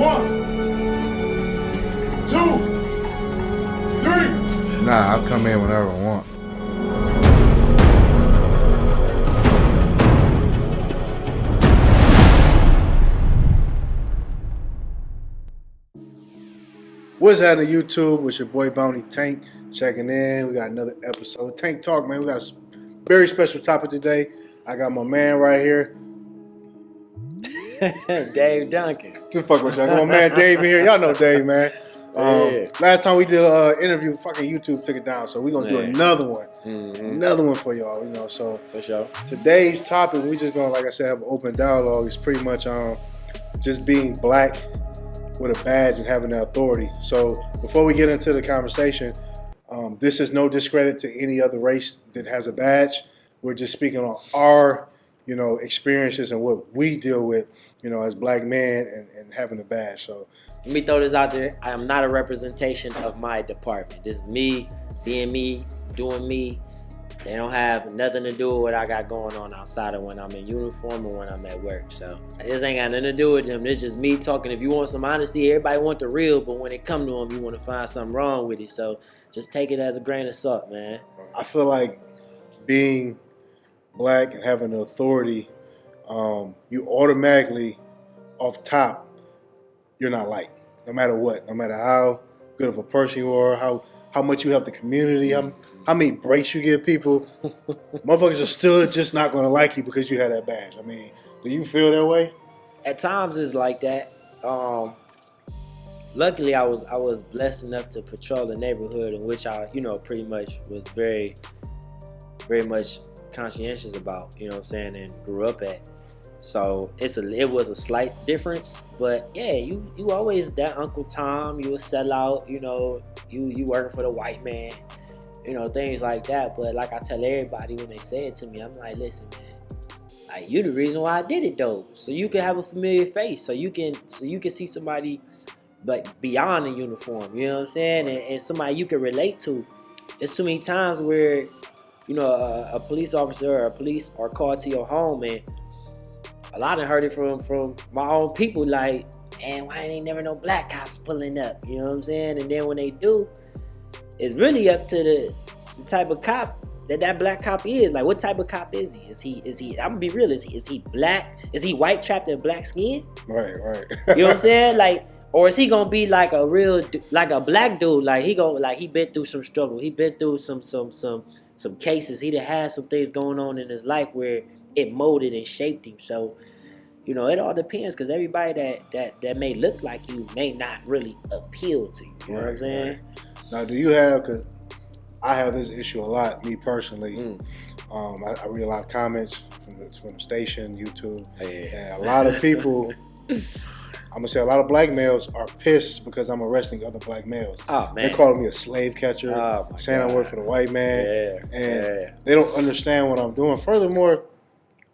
1, 2, 3. Nah, I'll come in whenever I want. What's happening, YouTube? It's your boy BountyTank checking in. We got another episode. Tank Talk, man. We got a very special topic today. I got my man right here. Dave Duncan. Just fuck with y'all. My man Dave in here. Y'all know Dave, man. Last time we did an interview, fucking YouTube took it down. So we're going to do another one. Another one for y'all, you know. So for sure. Today's topic, we just going to, like I said, have an open dialogue. It's pretty much just being black with a badge and having the authority. So before we get into the conversation, this is no discredit to any other race that has a badge. We're just speaking on our, experiences and what we deal with, as black men and having a badge. So let me throw this out there. I am not a representation of my department. This is me, being me, doing me. They don't have nothing to do with what I got going on outside of when I'm in uniform or when I'm at work. So this ain't got nothing to do with them. This just me talking. If you want some honesty, everybody want the real, but when it come to them, you want to find something wrong with it. So just take it as a grain of salt, man. I feel like being black and having the authority, you automatically, off top, you're not liked. No matter what. No matter how good of a person you are, how much you help the community, how many breaks you give people, motherfuckers are still just not going to like you because you have that badge. I mean, do you feel that way? At times it's like that. Luckily, I was blessed enough to patrol the neighborhood in which I, pretty much was very, very much conscientious about, and grew up at. So it was a slight difference, but yeah, you always that Uncle Tom, you a sellout, you working for the white man, things like that. But like I tell everybody when they say it to me, I'm like, listen, man, like you the reason why I did it though, so you can have a familiar face, so you can see somebody like beyond the uniform, you know what I'm saying, and somebody you can relate to. There's too many times where a police officer or a police are called to your home, and a lot of heard it from my own people, like, man, why ain't never no black cops pulling up? You know what I'm saying? And then when they do, it's really up to the type of cop that black cop is. Like, what type of cop is he? Is he? I'm gonna be real. Is he black? Is he white trapped in black skin? Right. You know what I'm saying? Like, or is he gonna be like a real, like a black dude? Like he been through some struggle. He been through some cases. He done had some things going on in his life where it molded and shaped him. So, it all depends, because everybody that may look like you may not really appeal to you. You know what I'm saying? Right. Now, do you have, because I have this issue a lot, me personally. I read a lot of comments from the station, YouTube, and a lot of people, I'm going to say a lot of black males are pissed because I'm arresting other black males. Oh, man. They're calling me a slave catcher, saying I work for the white man, and they don't understand what I'm doing. Furthermore,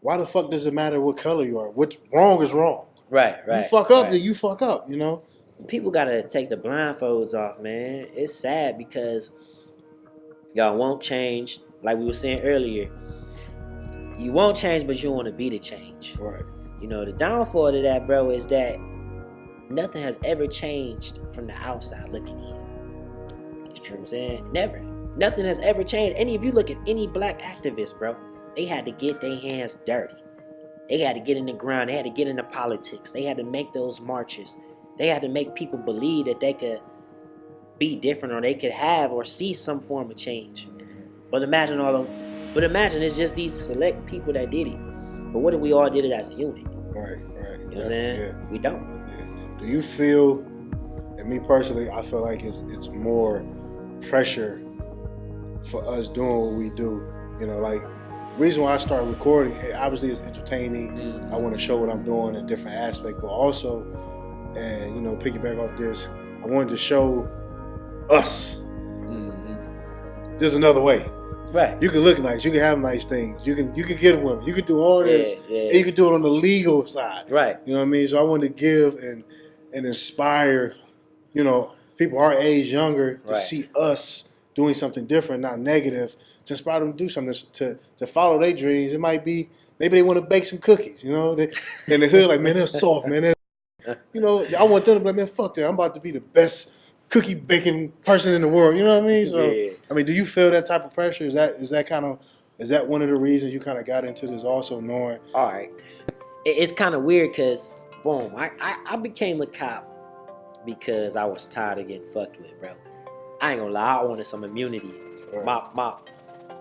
why the fuck does it matter what color you are? What's wrong is wrong. Right. You fuck up, then you fuck up, People gotta take the blindfolds off, man. It's sad because y'all won't change. Like we were saying earlier, you won't change, but you want to be the change. Right. The downfall to that, bro, is that nothing has ever changed from the outside looking in. You know what I'm saying? Never. Nothing has ever changed. If you look at any black activist, bro, they had to get their hands dirty. They had to get in the ground. They had to get into politics. They had to make those marches. They had to make people believe that they could be different, or they could have or see some form of change. But imagine it's just these select people that did it. But what if we all did it as a unit? Right. You know what I'm saying? Yeah. We don't. Yeah. Do you feel, and me personally, I feel like it's more pressure for us doing what we do. Like, the reason why I started recording, obviously it's entertaining. I want to show what I'm doing in a different aspect, but also, and piggyback off this, I wanted to show us there's another way. Right. You can look nice, you can have nice things, you can get a woman, you can do all this, and you can do it on the legal side. Right. You know what I mean? So I wanted to give and inspire, people our age, younger, to see us doing something different, not negative, to inspire them to do something, to follow their dreams. It might be, maybe they want to bake some cookies, in the hood, like, man, they're soft, man. you know, I want them to be like, man, fuck that. I'm about to be the best cookie baking person in the world. You know what I mean? So, Yeah. I mean, do you feel that type of pressure? Is that one of the reasons you kind of got into this? Also knowing, all right, it's kind of weird because boom, I became a cop because I was tired of getting fucked with, bro. I ain't gonna lie, I wanted some immunity. Right.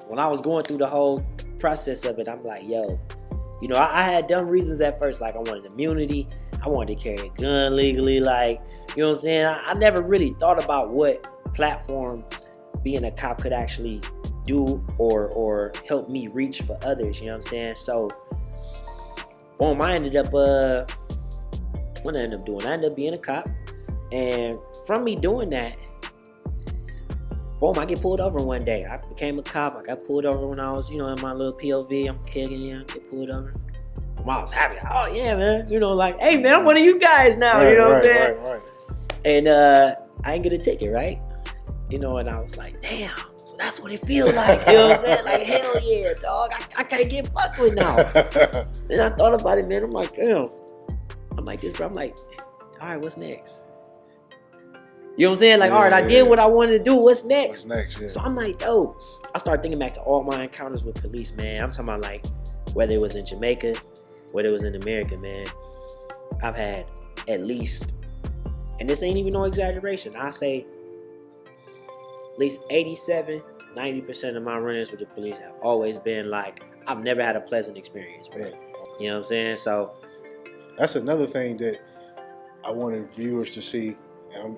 When I was going through the whole process of it, I'm like, yo, you know, I had dumb reasons at first, like I wanted immunity, I wanted to carry a gun legally, like, you know what I'm saying? I never really thought about what platform being a cop could actually do or help me reach for others, you know what I'm saying? So, boom, I ended up, what I ended up doing? I ended up being a cop, and from me doing that, boom, I get pulled over one day. I became a cop. I got pulled over when I was, you know, in my little POV. I'm kicking, you know, get pulled over. I was happy. Oh, yeah, man. You know, like, hey, man, I'm one of you guys now. Right, you know right, what I'm saying? Right. And I didn't get a ticket, right? You know, and I was like, damn. So that's what it feels like. You know what I'm saying? Like, hell yeah, dog. I can't get fucked with now. Then I thought about it, man. I'm like, damn. I'm like this, bro. I'm like, all right, what's next? You know what I'm saying? Like, all right, I did what I wanted to do. What's next? Yeah. So I'm like, yo, I started thinking back to all my encounters with police, man. I'm talking about like whether it was in Jamaica, whether it was in America, man. I've had at least, and this ain't even no exaggeration, I say at least 87, 90% of my run-ins with the police have always been like, I've never had a pleasant experience, bro. Right. You know what I'm saying? So that's another thing that I wanted viewers to see. And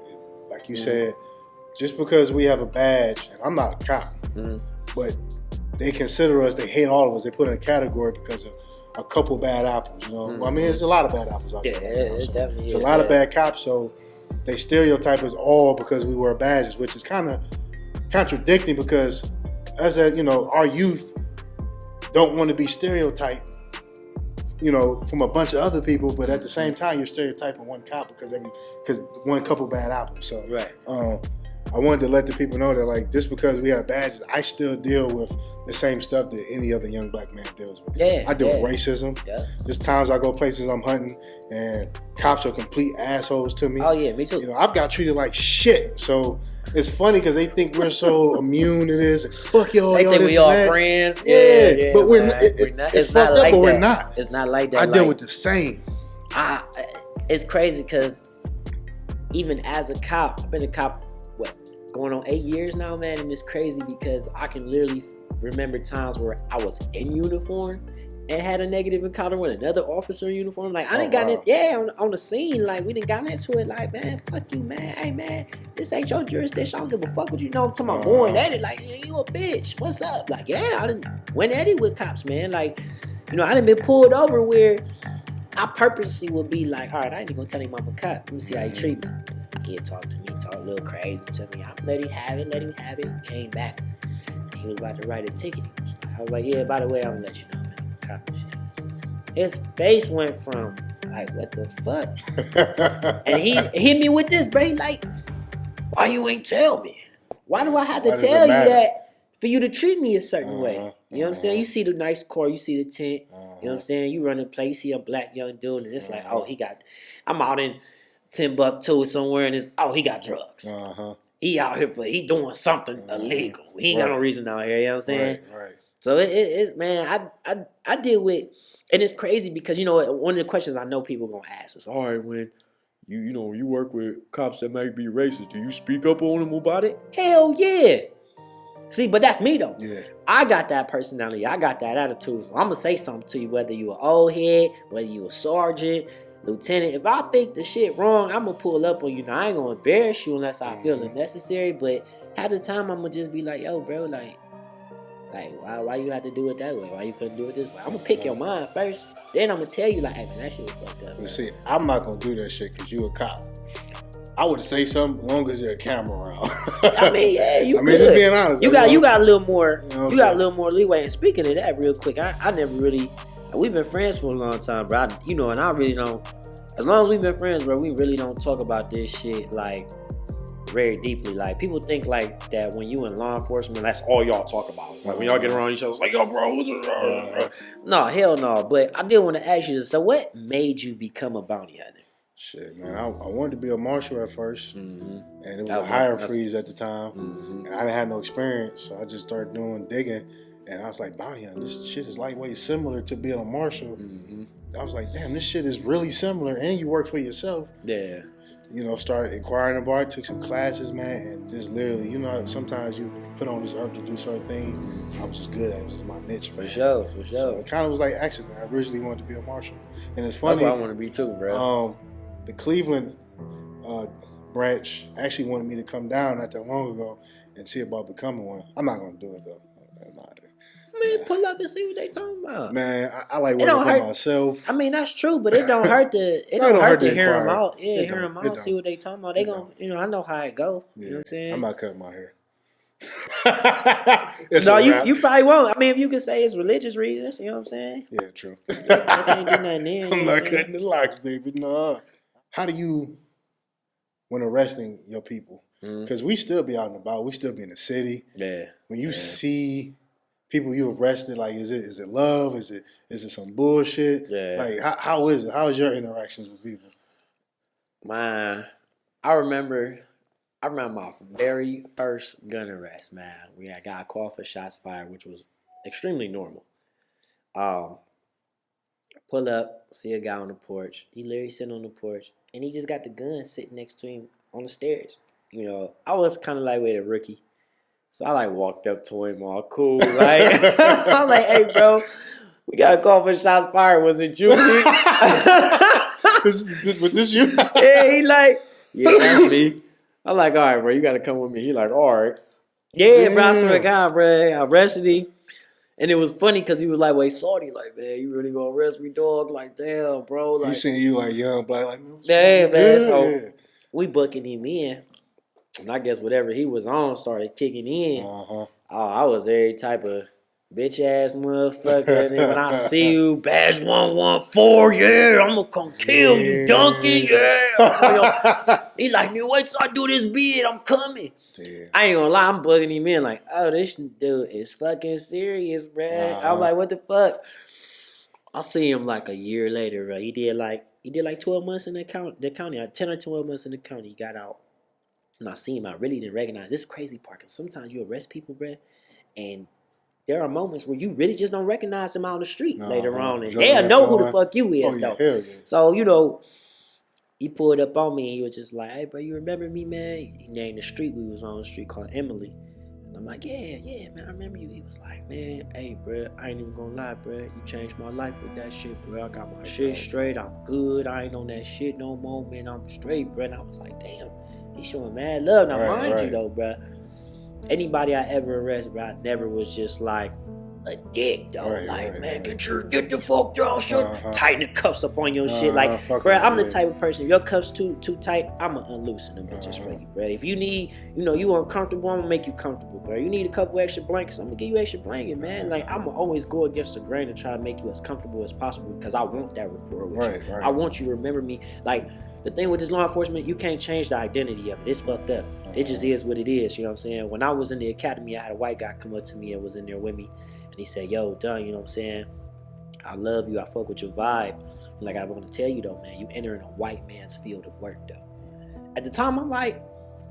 like you said, just because we have a badge, and I'm not a cop, but they consider us, they hate all of us, they put in a category because of a couple bad apples, you know? Well, I mean, there's a lot of bad apples out there. It definitely it's is. a lot of bad cops, so they stereotype us all because we wear badges, which is kind of contradicting because as a, you know, our youth don't want to be stereotyped, you know, from a bunch of other people, but at the same time, you're stereotyping one cop because one couple bad apples. So, right. I wanted to let the people know that, like, just because we have badges, I still deal with the same stuff that any other young black man deals with. Yeah, I deal with racism. Yeah. There's times I go places I'm hunting and cops are complete assholes to me. Oh yeah, me too. You know, I've got treated like shit. So it's funny because they think we're so immune to this. Fuck y'all. They think we all friends. Yeah, but we're not. It's fucked up, but we're not. It's not like that. I deal with the same. It's crazy because even as a cop, I've been a cop, going on 8 years now, man, and it's crazy because I can literally remember times where I was in uniform and had a negative encounter with another officer in uniform. Like, I didn't got in, on the scene, like, we didn't got into it, like, man, fuck you, man, hey, man, this ain't your jurisdiction, I don't give a fuck what you know, I'm talking about going at it, like, yeah, you a bitch, what's up? Like, yeah, I done went at it with cops, man, like, you know, I done been pulled over where I purposely would be like, all right, I ain't even gonna tell him I'm a cop, let me see how he treat me. He'd talk to me, talk a little crazy to me. I let him have it. Came back. And he was about to write a ticket. I was like, yeah, by the way, I'm gonna let you know, man, I'm a cop and shit. His face went from, like, what the fuck? And he hit me with this, bro. Like, why you ain't tell me? Why do I have to tell you that for you to treat me a certain way? You know what I'm saying? You see the nice car, you see the tent. You know what I'm saying? You run in place, you see a black young dude, and it's like, oh, I'm out in Timbuktu somewhere, and he got drugs. He out here he doing something illegal. He ain't got no reason out here. You know what I'm saying? Right. So it's man, I deal with, and it's crazy because, you know, one of the questions I know people gonna ask is, all right, when you work with cops that might be racist, do you speak up on them about it? Hell yeah. See, but that's me though. Yeah. I got that personality. I got that attitude. So I'm gonna say something to you, whether you an old head, whether you a sergeant, lieutenant. If I think the shit wrong, I'm gonna pull up on you. Now, I ain't gonna embarrass you unless I feel it necessary, but half the time I'm gonna just be like, yo, bro, like why you have to do it that way? Why you couldn't do it this way? I'm gonna pick your mind first, then I'm gonna tell you, like, hey, man, that shit was fucked up. You see, I'm not gonna do that shit because you a cop. I would say something as long as there's a camera around. I mean, yeah, you. I mean, just being honest. You got a little more. You got a little more leeway. And speaking of that, real quick, I never really. We've been friends for a long time, bro. And I really don't. As long as we've been friends, bro, we really don't talk about this shit like very deeply. Like, people think like that when you in law enforcement, that's all y'all talk about. It's like when y'all get around each other, it's like, yo, bro, no, hell no. But I did want to ask you this. So what made you become a bounty hunter? Shit, man, I wanted to be a marshal at first, Mm-hmm. and it was a hiring freeze at the time, Mm-hmm. and I didn't have no experience, so I just started doing digging, and I was like, bounty hunting, this shit is lightweight similar to being a marshal. Mm-hmm. I was like, damn, this shit is really similar, and you work for yourself. Yeah. You know, started inquiring about it, took some classes, man, and just literally, you know, sometimes you put on this earth to do certain things. I was just good at it. It was my niche, man. For sure. So it kind of was like accident. I originally wanted to be a marshal, and it's funny. That's what I want to be too, bro. The Cleveland branch actually wanted me to come down not that long ago and see about becoming one. I'm not gonna do it though. I'm not. Man, pull up and see what they talking about. Man, I like working for myself. I mean, that's true, but it don't hurt to don't hurt to hear them out. Yeah, hear them out, see what they talking about. They gonna, you know, I know how it go. Yeah. You know what I'm saying? I'm not cutting my hair. No, you probably won't. I mean, if you could say it's religious reasons, you know what I'm saying? Yeah, true. I can't do nothing then. I'm not cutting the locks, baby. No. How do you, when arresting your people, because we still be out and about, we still be in the city. Yeah. When you see people you arrested, like, is it love? Is it some bullshit? Yeah. Like, how is it? How is your interactions with people? Man, I remember my very first gun arrest, man. I got a call for shots fired, which was extremely normal. Pull up, see a guy on the porch. He literally sitting on the porch, and he just got the gun sitting next to him on the stairs. You know, I was kind of like with a rookie. So I like walked up to him all cool. Like, I'm like, hey, bro, we got a call for shots fired. Was it you? Was this you? Yeah, he like, yeah, that's me. I'm like, all right, bro, you got to come with me. He like, all right. Yeah, bro, I swear to God, bro, I arrested him. And it was funny because he was like, wait, salty, like, man, you really gonna arrest me, dog? Like, damn, bro. Like, he seen you like young black, like, yeah, man. So yeah. we booking him in. And I guess whatever he was on started kicking in. Uh-huh. Oh, I was every type of bitch ass motherfucker. And then when I see you, badge 114, yeah, I'm gonna come kill you, Duncan, yeah. He like, man, wait till I do this bid, I'm coming. Yeah. I ain't gonna lie, I'm bugging him in like, oh, this dude is fucking serious, bruh. I'm like, what the fuck? I'll see him like a year later, bro. He did like 12 months in the county, 10 or 12 months in the county. He got out. And I see him, I really didn't recognize this crazy part, because sometimes you arrest people, bruh, and there are moments where you really just don't recognize them out on the street later on, and they'll know who the fuck you is, though. Yeah. So, you know, he pulled up on me, and he was just like, hey, bro, you remember me, man? He named the street we was on, a street called Emily. And I'm like, yeah, man, I remember you. He was like, man, hey, bro, I ain't even gonna lie, bro. You changed my life with that shit, bro. I got my shit straight. I'm good. I ain't on that shit no more, man. I'm straight, bro. And I was like, damn, he's showing mad love. Now, mind you, though, bro, anybody I ever arrested, bro, I never was just like a dick, though. Man, get the fuck down, shit. Tighten the cuffs up on your shit. Like, bro, I'm the type of person, if your cuffs too tight, I'ma unloosen them bitches for you, bro. If you need, you know, you uncomfortable, I'm gonna make you comfortable, bro. You need a couple extra blankets, I'm gonna give you extra blanket, man. Like, I'ma always go against the grain to try to make you as comfortable as possible, because I want that rapport with you. I want you to remember me. Like, the thing with this law enforcement, you can't change the identity of it. It's fucked up. It just is what it is, you know what I'm saying? When I was in the academy, I had a white guy come up to me and was in there with me. And he said, yo, Dunn, you know what I'm saying? I love you. I fuck with your vibe. Like, I want to tell you, though, man, you entering a white man's field of work, though. At the time, I'm like,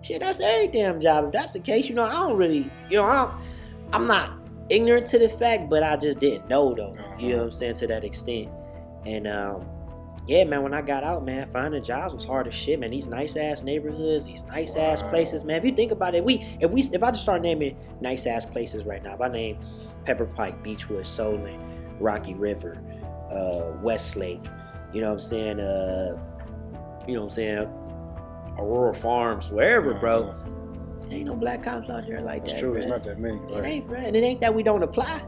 shit, that's every damn job. If that's the case, you know, I don't really, you know, I'm not ignorant to the fact, but I just didn't know, though. You know what I'm saying? To that extent. And, yeah, man, when I got out, man, finding jobs was hard as shit, man. These nice-ass neighborhoods, these nice-ass places, man. If you think about it, if I just start naming nice-ass places right now, if I name Pepper Pike, Beechwood, Solon, Rocky River, Westlake, you know what I'm saying, Aurora Farms, wherever, bro. Ain't no black cops out there like that. It's true, bro. It's not that many, bro. It ain't, bro. And it ain't that we don't apply.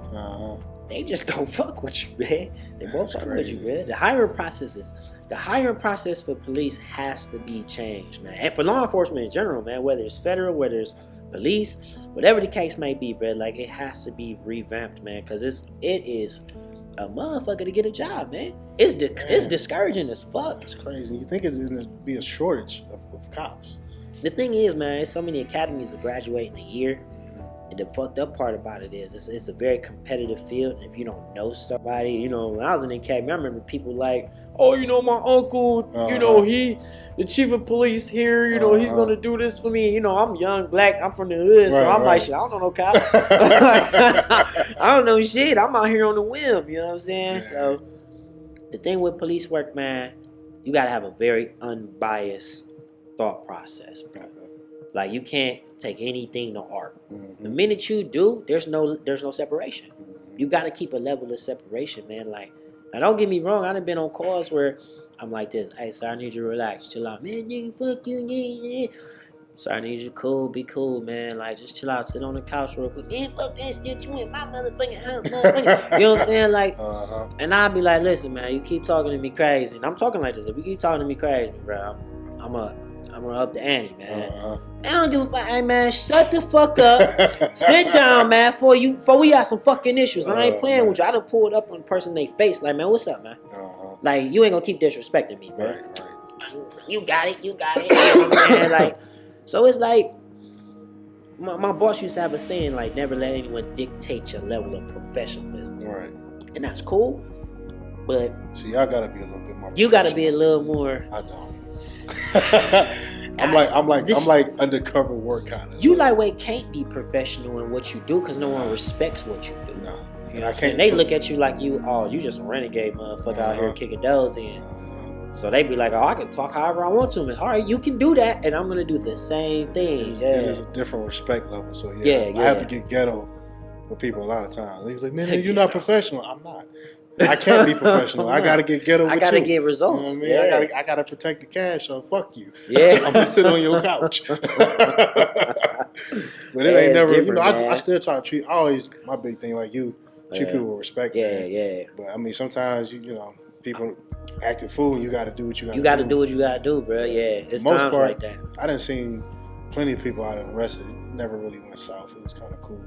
They just don't fuck with you, man. They won't fuck with you, man. The hiring process for police has to be changed, man. And for law enforcement in general, man, whether it's federal, whether it's police, whatever the case may be, bro, like, it has to be revamped, man, because it is a motherfucker to get a job, man. It's discouraging as fuck. It's crazy. You think it's going to be a shortage of cops. The thing is, man, there's so many academies that graduate in a year. the fucked up part about it is it's a very competitive field, and if you don't know somebody, you know, when I was in the academy, I remember people like, oh, you know, my uncle, you know, the chief of police here, you know, he's gonna do this for me. You know, I'm young, black, I'm from the hood, so I'm like, shit, I don't know no cops. I don't know shit. I'm out here on the whim, you know what I'm saying? Yeah. So the thing with police work, man, you gotta have a very unbiased thought process, bro. Like, you can't take anything to art. The minute you do, there's no separation. You got to keep a level of separation, man. Like, now don't get me wrong, I done been on calls where I'm like this, hey, sir, I need you to relax, chill out. Man, nigga, fuck you, yeah. Sir, I need you to be cool, man. Like, just chill out, sit on the couch real quick. Man, fuck that shit, you in my motherfucking house, motherfucker. You know what I'm saying? Like, and I'll be like, listen, man, you keep talking to me crazy. And I'm talking like this. If you keep talking to me crazy, bro, I'm gonna up the ante, man. I don't give a fuck. Hey, man, shut the fuck up. Sit down, man, before we got some fucking issues. I ain't playing with you. I done pulled up on a person in their face. Like, man, what's up, man? Like, you ain't gonna keep disrespecting me, man. You got it. You know what I'm saying? Like, so it's like, my boss used to have a saying, like, never let anyone dictate your level of professionalism. Right. And that's cool, but... See, y'all gotta be a little bit more You gotta be a little more... I don't. I'm like undercover work kind of. You lightweight can't be professional in what you do because no one respects what you do. No, and I can't. They look at you like you just a renegade motherfucker out here kicking doors in. So they be like, oh, I can talk however I want to, man. All right, you can do that, and I'm gonna do the same thing. It is a different respect level. So I have to get ghetto with people a lot of times. They be like, man, you're not professional. I'm not. I can't be professional. I gotta get ghetto with you. I gotta get results. You know what I mean? I gotta protect the cash, so fuck you. Yeah. I'm gonna sit on your couch. But it ain't never, you know, I still try to treat, my big thing like you, treat people with respect. Yeah. But I mean, sometimes, you know, people act a fool and you gotta do what you gotta do. You gotta do what you gotta do, bro. Yeah. It's most times like that. I done seen plenty of people out arrested. It never really went south. It was kind of cool.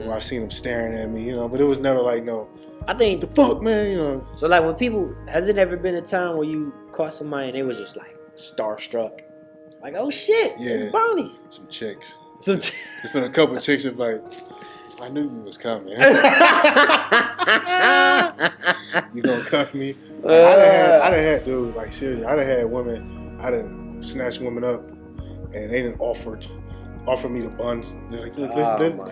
Or I seen them staring at me, you know, but it was never like, no. I think the fuck, man, you know. So like when people, has it ever been a time where you caught somebody and they was just like starstruck? Like, oh shit, it's Bounty. Some chicks. It's been a couple of chicks that like, I knew you was coming. You gonna cuff me? I done had dude, like seriously, I done had women, I done snatched women up and they done offered me the buns. They're like, look,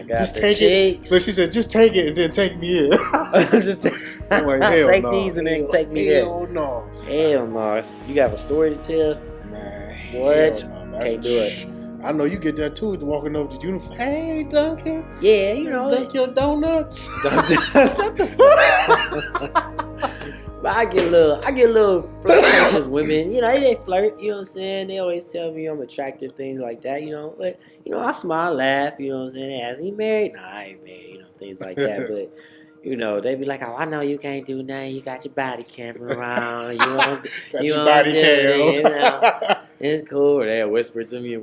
just take it. So she said, just take it and then take me in. I'm like, hell take no. These and then take me in. Hell no. Hell no. You got a story to tell? Man, what? No, can't do it. I know you get that too, walking over the uniform. Hey, Duncan. Yeah, you know. Dunk your donuts. Shut the fuck. But I get a little flirtatious women. You know, they flirt, you know what I'm saying? They always tell me I'm attractive, things like that, you know. But, you know, I smile, laugh, you know what I'm saying? They ask me, married? Nah, I ain't married, you know, things like that. But, you know, they be like, oh, I know you can't do nothing. You got your body camera around. You know, got your body camera. You know, it's cool. They whisper to me.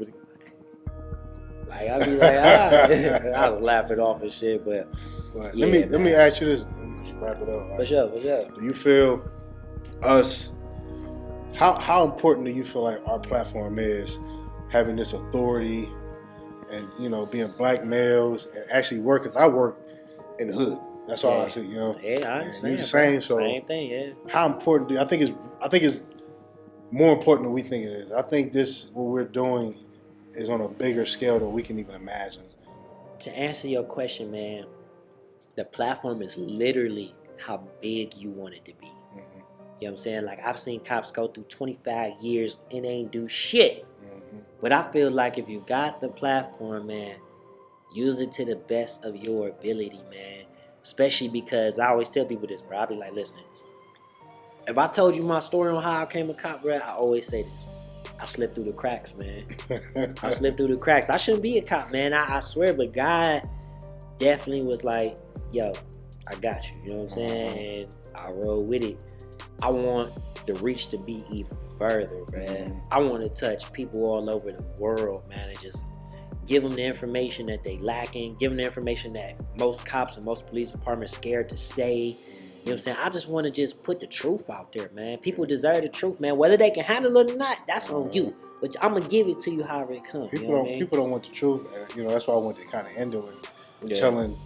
Like, I be like, I was laughing off and shit, but yeah, let me ask you this. Wrap it up. For sure. Do you feel how important do you feel like our platform is, having this authority and, you know, being black males and actually work? Because I work in the hood. That's all I see, you know. Yeah, I understand. You're the same, so same thing, yeah. How important do you, I think it's more important than we think it is. I think what we're doing is on a bigger scale than we can even imagine. To answer your question, man, the platform is literally how big you want it to be. You know what I'm saying? Like, I've seen cops go through 25 years and ain't do shit. But I feel like if you got the platform, man, use it to the best of your ability, man. Especially because I always tell people this, bro. I be like, listen, if I told you my story on how I became a cop, bro, I always say this. I slipped through the cracks, man. I slipped through the cracks. I shouldn't be a cop, man. I swear, but God definitely was like, yo, I got you. You know what I'm saying? And I roll with it. I want the reach to be even further, man. I want to touch people all over the world, man, and just give them the information that they lacking, give them the information that most cops and most police departments scared to say. You know what I'm saying? I just want to just put the truth out there, man. People deserve the truth, man. Whether they can handle it or not, that's on you. But I'm going to give it to you however it comes. People don't want the truth. And, you know, that's why I want to kind of end it with. telling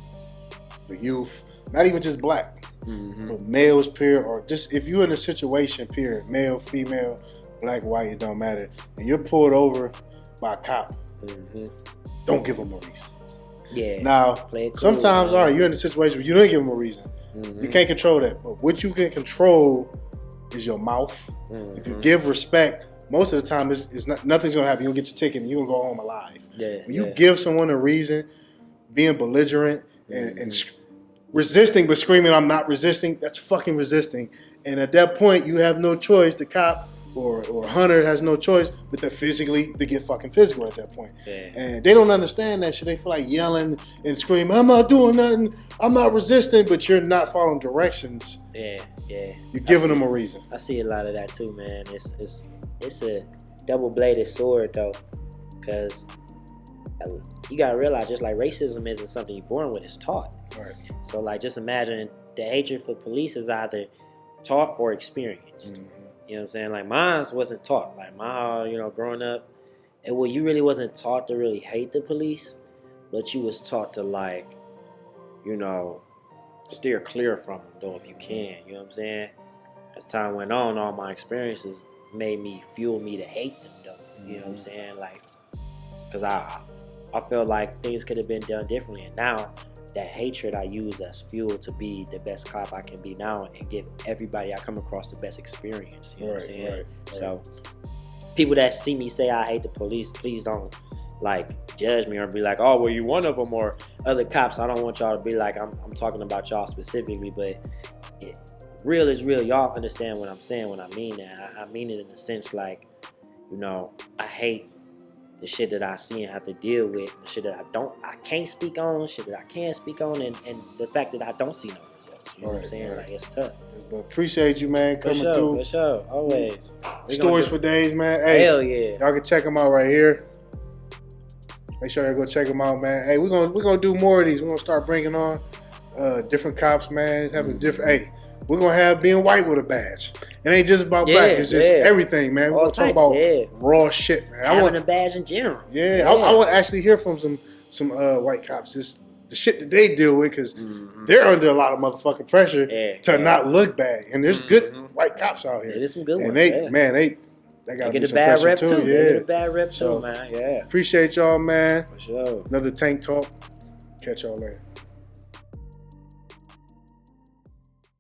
the youth, not even just black, Mm-hmm. but males, period, or just if you're in a situation, period, male, female, black, white, it don't matter, and you're pulled over by a cop, don't give them a reason. Yeah. Now, Play it cool, sometimes, man. all right, you're in a situation where you don't give them a reason. You can't control that, but what you can control is your mouth. If you give respect, most of the time it's not, nothing's gonna happen. You'll get your ticket and you're gonna go home alive. Yeah, When you give someone a reason, being belligerent and resisting but screaming, I'm not resisting, that's fucking resisting. And at that point, you have no choice. The cop or Hunter has no choice but to get fucking physical at that point. Yeah. And they don't understand that shit. They feel like yelling and screaming, I'm not doing nothing, I'm not resisting, but you're not following directions. Yeah. You're giving them a reason. I see a lot of that too, man. It's a double-bladed sword though, because you gotta realize, just like racism isn't something you're born with, it's taught. Right. So like, just imagine the hatred for police is either taught or experienced. You know what I'm saying? Like, mine wasn't taught. Like, growing up, you really wasn't taught to really hate the police, but you was taught to, like, steer clear from them, though, if you can. You know what I'm saying? As time went on, all my experiences fuel me to hate them, though. You know what I'm saying? Like, because I felt like things could have been done differently. And now, that hatred I use as fuel to be the best cop I can be now and give everybody I come across the best experience. You know what I'm saying? Right. So people that see me say I hate the police, please don't like judge me or be like, oh, well, you one of them, or other cops. I don't want y'all to be like, I'm talking about y'all specifically, but real is real. Y'all understand what I'm saying when I mean that. I mean it in the sense like, I hate the shit that I see and have to deal with, the shit that I can't speak on, shit that I can speak on, and the fact that I don't see no results. You know what I'm saying? Right. Like, it's tough. But appreciate you, man, coming through. For sure, always. Stories for days, man. Hey, hell yeah. Y'all can check them out right here. Make sure y'all go check them out, man. Hey, we're gonna do more of these. We're gonna start bringing on different cops, man. Having different. Hey, we're gonna have being white with a badge. It ain't just about black. It's just everything, man. We're gonna talk about raw shit, man. Having a badge in general. Yeah. I want to actually hear from some white cops, just the shit that they deal with, because they're under a lot of motherfucking pressure to not look bad. And there's good white cops out here. There's some good ones. And they got get a bad rep too. They get a bad rep too, man. Yeah. Appreciate y'all, man. For sure. Another Tank Talk. Catch y'all later.